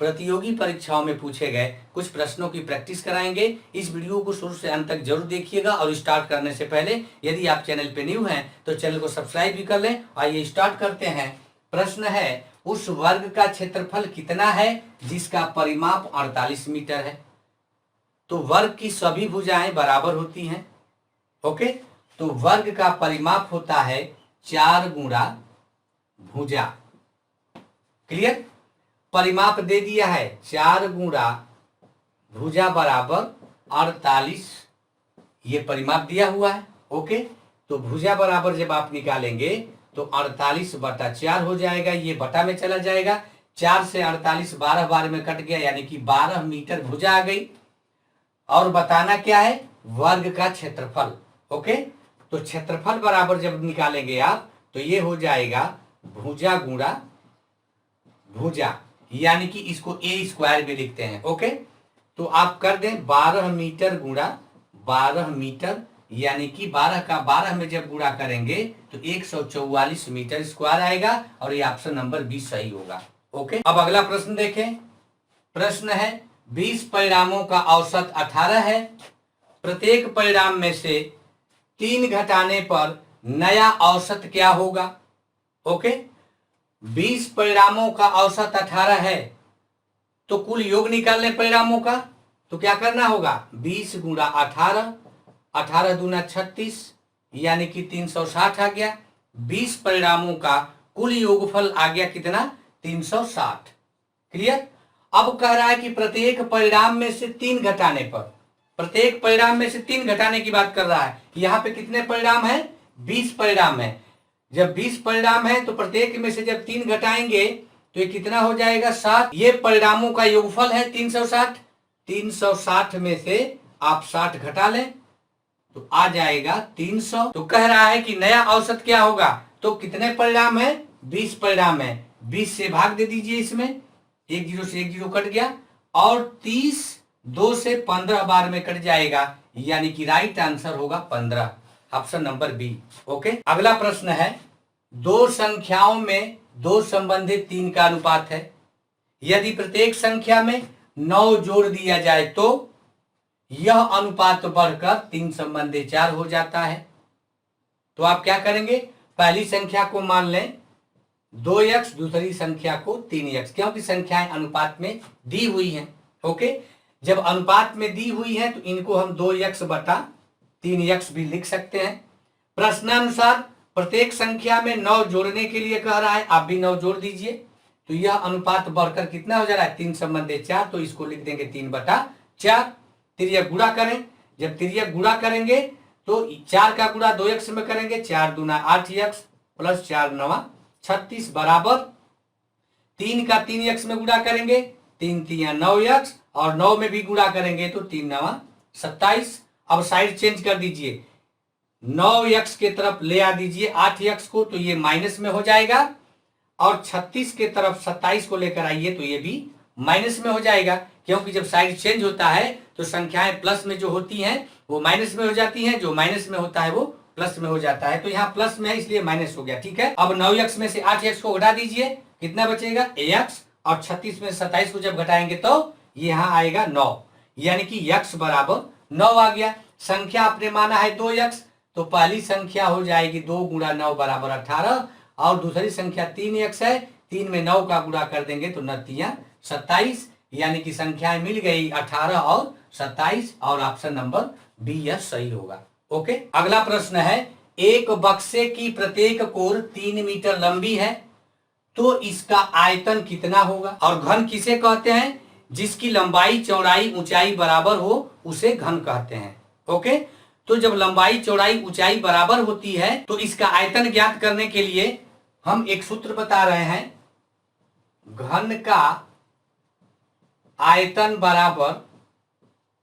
प्रतियोगी परीक्षाओं में पूछे गए कुछ प्रश्नों की प्रैक्टिस कराएंगे। इस वीडियो को शुरू से अंत तक जरूर देखिएगा और स्टार्ट करने से पहले यदि आप चैनल पे न्यू हैं तो चैनल को सब्सक्राइब भी कर लें। आइए स्टार्ट करते हैं। प्रश्न है, उस वर्ग का क्षेत्रफल कितना है जिसका परिमाप 48 मीटर है। तो वर्ग की सभी भुजाएं बराबर होती हैं। ओके, तो वर्ग का परिमाप होता है 4 गुणा भुजा। क्लियर? परिमाप दे दिया है 4 गुणा भुजा बराबर 48, ये परिमाप दिया हुआ है। ओके, तो भुजा बराबर जब आप निकालेंगे तो 48/4 हो जाएगा, ये बटा में चला जाएगा। 4 से 48 12 बार में कट गया, यानी कि 12 मीटर भुजा आ गई। और बताना क्या है? वर्ग का क्षेत्रफल। ओके, तो क्षेत्रफल बराबर जब निकालेंगे आप तो ये हो जाएगा भुजा गुणा भुजा, यानी कि इसको ए स्क्वायर में लिखते हैं। ओके, तो आप कर दें 12 मीटर गुणा 12 मीटर, यानी कि 12 का 12 में जब गुणा करेंगे तो 144 मीटर स्क्वायर आएगा और ये ऑप्शन नंबर 20 सही होगा। ओके, अब अगला प्रश्न देखें। प्रश्न है, 20 परिणामों का औसत 18 है। प्रत्येक परिणाम में से 3 घटाने पर नया औसत क्या होगा? ओके, 20 परिणामों का औसत 18 है, तो कुल योग निकाल लें परिणामों का। तो क्या करना होगा? 20 गुणा 18, 18 दूना 36, यानी कि 360 आ गया। 20 परिणामों का कुल योगफल आ गया कितना? 360। क्लियर? अब कह रहा है कि प्रत्येक परिणाम में से 3 घटाने पर, प्रत्येक परिणाम में से 3 घटाने की बात कर रहा है। यहां पे कितने परिणाम है? 20 परिणाम है। जब 20 परिणाम है तो प्रत्येक में से जब 3 घटाएंगे तो ये कितना हो जाएगा? 7। ये परिणामों का योगफल है 360। 360 में से आप 60 घटा लें तो आ जाएगा 300। तो कह रहा है कि नया औसत क्या होगा? तो कितने परिणाम है? 20 परिणाम है। 20 से भाग दे दीजिए, इसमें 1 0 से 1 0 कट गया, और 30 2 से 15 बार में कट जाएगा, यानी कि राइट आंसर होगा 15, ऑप्शन नंबर बी। ओके, अगला प्रश्न है, 2 संख्याओं में 2 संबंधित 3 का अनुपात है। यदि प्रत्येक संख्या में 9 जोड़ दिया जाए तो यह अनुपात बढ़कर 3 संबंधित 4 हो जाता है। तो आप क्या करेंगे? पहली संख्या को मान लें 2x, दूसरी संख्या को 3x, क्योंकि संख्याएं अनुपात में दी हुई हैं। ओके, जब अनुपात में दी हुई है तो इनको हम 2x/3x भी लिख सकते हैं। प्रश्नानुसार प्रत्येक संख्या में 9 जोड़ने के लिए कह रहा है, आप भी 9 जोड़ दीजिए, तो यह अनुपात बढ़कर कितना हो जा रहा है? 3 संबंधित 4, तो इसको लिख देंगे 3/4। तिर्यक गुणा करें, जब तिर्यक गुणा करेंगे तो 4 का गुणा 2x में करेंगे, 4 दूना 8x प्लस 4 9 36 बराबर 3 का 3x में गुणा करेंगे, 3 3 9x, और 9 में भी गुणा करेंगे तो 3 9 27। अब साइड चेंज कर दीजिए, 9x के तरफ ले आ दीजिए 8x को, तो ये माइनस में हो जाएगा, और 36 के तरफ 27 को लेकर आइए तो ये भी माइनस में हो जाएगा, क्योंकि जब साइड चेंज होता है तो संख्याएं प्लस में जो होती हैं वो माइनस में हो जाती हैं, जो माइनस में होता है वो प्लस में हो जाता है। तो यहाँ प्लस में है इसलिए माइनस हो गया। ठीक है, अब 9x में से 8x को घटा दीजिए, कितना बचेगा? x, और 36 में 27 को जब घटाएंगे तो यहाँ आएगा 9, यानी कि x बराबर 9 आ गया। संख्या आपने माना है 2x, तो पहली संख्या हो जाएगी 2 गुणा 9 बराबर 18, और दूसरी संख्या 3x है, 3 में 9 का गुणा कर देंगे तो 9 3 27, यानी कि संख्याएं मिल गई 18 और 27, और ऑप्शन नंबर बी यह सही होगा। ओके, अगला प्रश्न है, एक बक्से की प्रत्येक कोर 3 मीटर लंबी है, तो इसका आयतन कितना होगा? और घन किसे कहते हैं? जिसकी लंबाई चौड़ाई ऊंचाई बराबर हो उसे घन कहते हैं। ओके, तो जब लंबाई चौड़ाई ऊंचाई बराबर होती है तो इसका आयतन ज्ञात करने के लिए हम एक सूत्र बता रहे हैं, घन का आयतन बराबर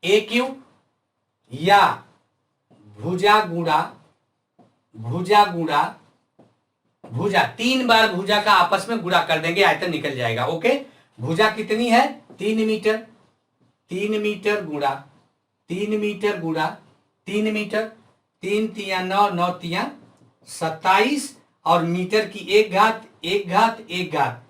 a क्यूब, या भुजा गुणा भुजा गुणा भुजा, 3 बार भुजा का आपस में गुणा कर देंगे, आयतन निकल जाएगा। ओके, भुजा कितनी है? 3 मीटर, 3 मीटर गुणा 3 मीटर गुणा 3 मीटर, 3 3 9 9 3 27, और मीटर की 1 घात 1 घात 1 घात,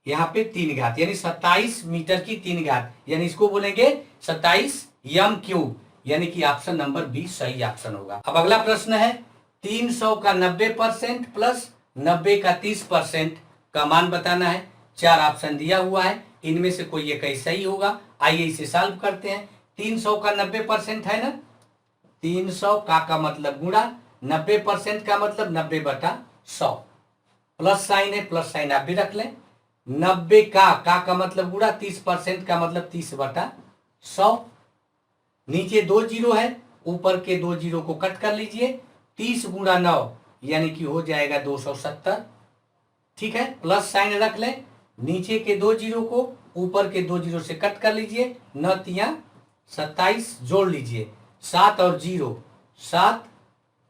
यहाँ पे 3 घात यानी 27 मीटर की 3 घात, यानी इसको बोलेंगे 27 यम क्यूब, यानी कि ऑप्शन नंबर बी सही ऑप्शन होगा। अब अगला प्रश्न है 300 का 90% प्लस 90 का 30% का मान बताना है। 4 ऑप्शन दिया हुआ है, इनमें से कोई एक सही होगा। आइए इसे सॉल्व करते हैं। 300 का 90% है ना, 300 का मतलब गुणा, 90% का मतलब 90/100, प्लस साइन है, प्लस साइन आप भी रख लें। 90 का मतलब गुणा, 30% का मतलब 30/100। नीचे 2 जीरो है, ऊपर के 2 जीरो को कट कर लीजिए। 30 गुणा 9 यानी कि हो जाएगा 270, ठीक है। प्लस साइन रख लें, नीचे के 2 जीरो को ऊपर के 2 जीरो से कट कर लीजिए। 9 तिया 27, जोड़ लीजिए 7 और 0 7,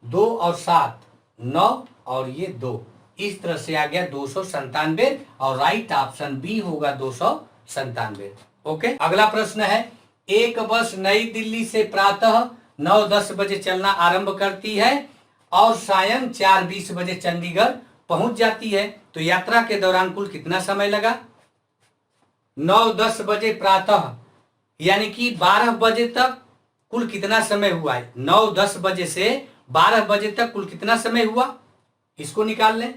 2 और 7 9 और ये 2, इस तरह से आ गया 297 और राइट ऑप्शन बी होगा 297। ओके, अगला प्रश्न है एक बस नई दिल्ली से प्रातः 9:10 बजे चलना आरंभ करती है और सायं 4:20 बजे चंडीगढ़ पहुंच जाती है, तो यात्रा के दौरान कुल कितना समय लगा। 9:10 बजे प्रातः यानी कि 12 बजे तक कुल कितना समय हुआ है। 9:10 बजे से 12 बजे तक कुल कितना समय हुआ, इसको निकाल लें।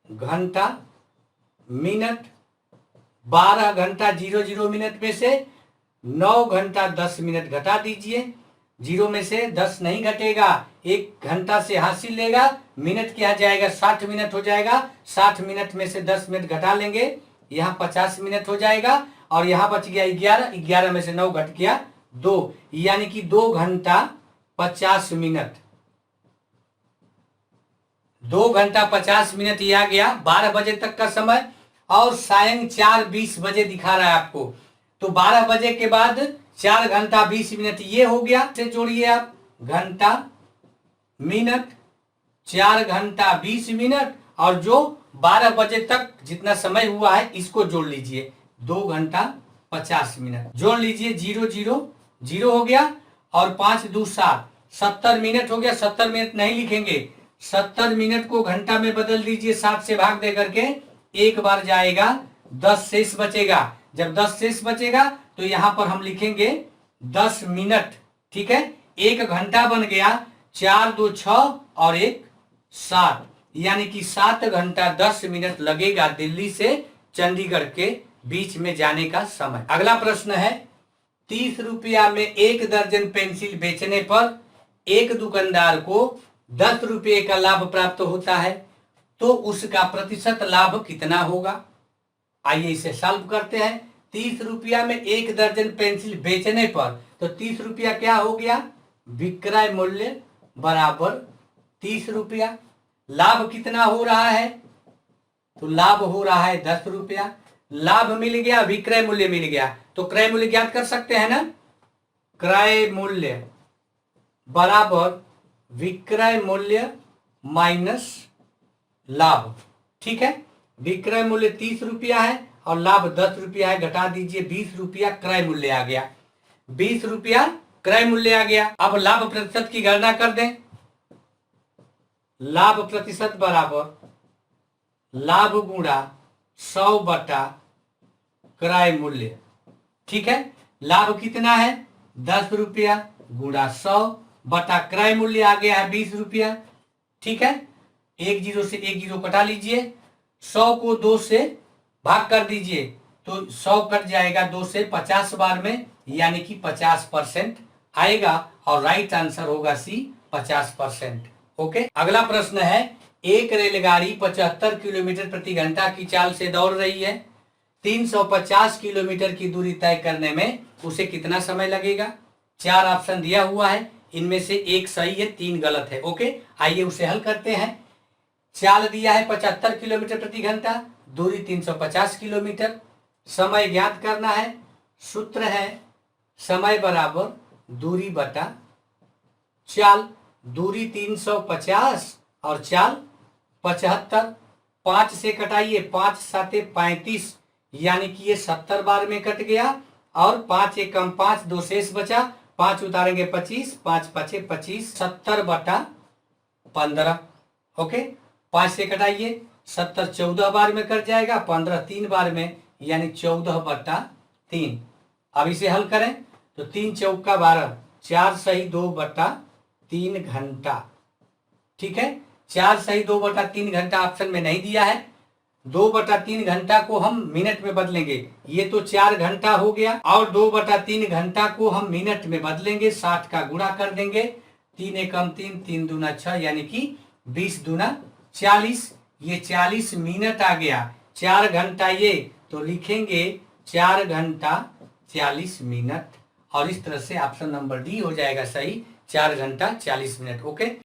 घंटा मिनट, 12 घंटा 00 मिनट में से 9 घंटा 10 मिनट घटा दीजिए। 0 में से 10 नहीं घटेगा, 1 घंटा से हासिल लेगा, मिनट क्या जाएगा 60 मिनट हो जाएगा। 60 मिनट में से 10 मिनट घटा लेंगे, यहाँ 50 मिनट हो जाएगा और यहाँ बच गया 11, 11 में से 9 घट गया 2, यानी कि 2 घंटा 50 मिनट। 2 घंटा 50 मिनट ये आ गया 12 बजे तक का समय, और सायं 4:20 बजे दिखा रहा है आपको, तो 12 बजे के बाद 4 घंटा 20 मिनट ये हो गया। से जोड़िए आप, घंटा मिनट 4 घंटा 20 मिनट और जो 12 बजे तक जितना समय हुआ है इसको जोड़ लीजिए, 2 घंटा 50 मिनट जोड़ लीजिए। 0 0 0 हो गया और 5 2 7, 70 मिनट हो गया। 70 मिनट नहीं लिखेंगे, 70 मिनट को घंटा में बदल दीजिए 7 से भाग दे करके, एक बार जाएगा 10 शेष बचेगा। जब 10 शेष बचेगा तो यहां पर हम लिखेंगे 10 मिनट, ठीक है। 1 घंटा बन गया, 4 2 6 और 1 7, यानी कि 7 घंटा 10 मिनट लगेगा दिल्ली से चंडीगढ़ के बीच में जाने का समय। अगला प्रश्न है 30 रुपया में 1 दर्जन पेंसिल बेचने पर एक दुकानदार को 10 रुपये का लाभ प्राप्त होता है, तो उसका प्रतिशत लाभ कितना होगा। आइए इसे सॉल्व करते हैं। 30 रुपया में 1 दर्जन पेंसिल बेचने पर, तो 30 रुपया क्या हो गया, विक्रय मूल्य बराबर 30 रुपया। लाभ कितना हो रहा है, तो लाभ हो रहा है 10 रुपया। लाभ मिल गया, विक्रय मूल्य मिल गया, तो क्रय मूल्य ज्ञात कर सकते हैं ना। क्रय मूल्य बराबर विक्रय मूल्य माइनस लाभ, ठीक है। विक्रय मूल्य 30 रुपया है और लाभ 10 रुपया है, घटा दीजिए 20 रुपया क्रय मूल्य आ गया, 20 रुपया क्रय मूल्य आ गया। अब लाभ प्रतिशत की गणना कर दें। लाभ प्रतिशत बराबर लाभ गुणा 100 बटा क्रय मूल्य, ठीक है। लाभ कितना है 10 रुपया गुणा 100 बटा क्रय मूल्य आ गया है 20 रुपया, ठीक है। 1 जीरो से 1 जीरो कटा लीजिए, 100 को 2 से भाग कर दीजिए तो 100 कट जाएगा 2 से 50 बार में, यानी कि 50% आएगा और राइट आंसर होगा सी 50%। ओके, अगला प्रश्न है एक रेलगाड़ी 75 किलोमीटर प्रति घंटा की चाल से दौड़ रही है, 350 किलोमीटर की दूरी तय करने में उसे कितना समय लगेगा। 4 ऑप्शन दिया हुआ है, इनमें से एक सही है 3 गलत है। ओके, आइए उसे हल करते हैं। चाल दिया है 75 किलोमीटर प्रति घंटा, दूरी 350 किलोमीटर, समय ज्ञात करना है। सूत्र है समय बराबर दूरी बटा चाल। दूरी 350 और चाल 75, 5 से कटाइए, 5 7 35, यानी कि ये 70 बार में कट गया और 5 1 कम 5, 2 शेष बचा, 5 उतारेंगे 25, 5 5 25, 70 बटा 15। ओके, 5 से कटाइए, 70 14 बार में कट जाएगा, 15 3 बार में, यानी 14/3। अब इसे हल करें तो 3 चौका 12, 4 सही 2/3 घंटा। ठीक है, 4 सही 2/3 घंटा ऑप्शन में नहीं दिया है। 2/3 घंटा को हम मिनट में बदलेंगे, ये तो 4 घंटा हो गया, और 2/3 घंटा को हम मिनट में बदलेंगे, 60 का गुणा कर देंगे, 3 एकम 3, 3 दूना 6, यानी कि 20 दूना 40, ये 40 मिनट आ गया। 4 घंटा ये, तो लिखेंगे 4 घंटा 40 मिनट, और इस तरह से ऑप्शन नंबर डी हो जाएगा सही, 4 घंटा 40 मिनट। ओके।